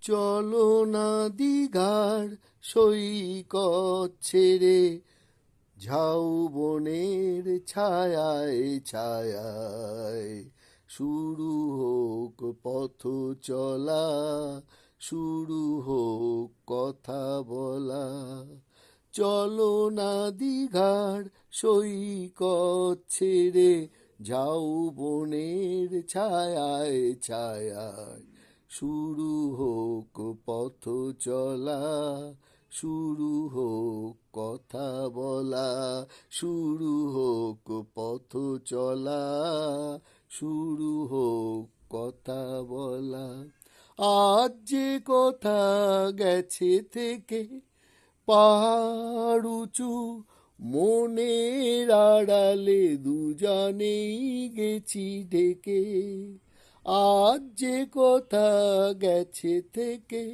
চলো না দিঘার সৈকত ছেড়ে, ঝাউবনের ছায়ায় ছায়ায় শুরু হোক পথ চলা, শুরু হোক কথা বলা। চলো না দিঘার সৈকত ছেড়ে, ঝাউবনের ছায়ায় ছায়ায় শুরু হোক পথ চলা, শুরু হোক কথা বলা। শুরু হোক পথ চলা, শুরু হোক কথা বলা। আজ যে কথা গেছে থেকে, পাহাড় উঁচু মনের আড়ালে দুজনেই গেছি ঢেকে। আজ যে কথা গেছে থেকে,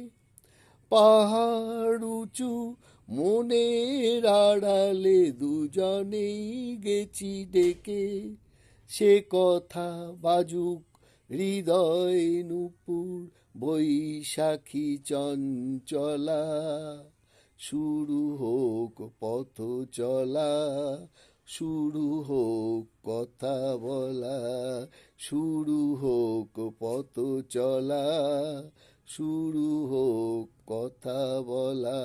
পাহাড় উঁচু মনের আড়ালে দুজনেই গেছি ডেকে। সে কথা বাজুক হৃদয় নূপুর বৈশাখী চঞ্চলা, শুরু হোক পথ চলা, শুরু হোক কথা বলা। শুরু হোক পথ চলা, শুরু হোক কথা বলা।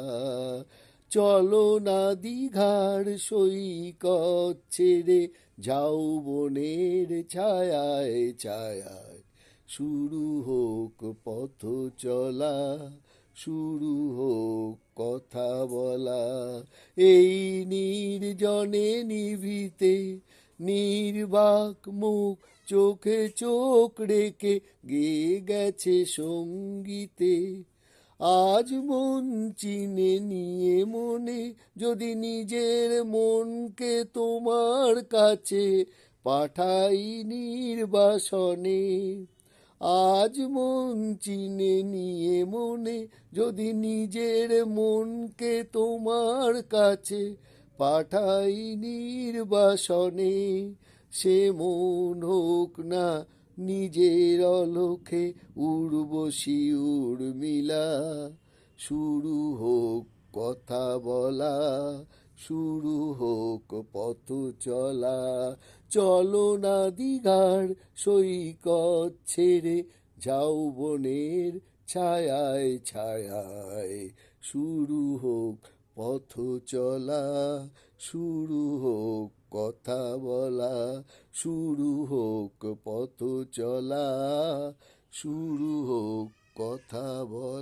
চলো না দিঘার সৈকত ছেড়ে, ঝাউবনের ছায়ায় ছায়ায় শুরু হোক পথ চলা, শুরু হোক কথা বলা। এই নির্জনে নিভৃতে নির্বাক মুখ চোখে চোখ রেখে গেয়ে গেছে সঙ্গীতে। আজ মন চিনে নিয়ে মনে, যদি নিজের মনকে তোমার কাছে পাঠাই নির্বাসনে। আজ মন চিনে নিয়ে মনে, যদি নিজের মনকে তোমার কাছে পাঠাই নির্বাসনে। সে মন হোক না নিজের অলোকে উর্বশী উর্মিলা, শুরু হোক কথা বলা, শুরু হোক পথ চলা। চলো না দিঘার সৈকত ছেড়ে, ঝাউবনের ছায়ায় ছায়ায় শুরু হোক পথ চলা, শুরু হোক কথা বলা। শুরু হোক পথ চলা, শুরু হোক কথা বলা।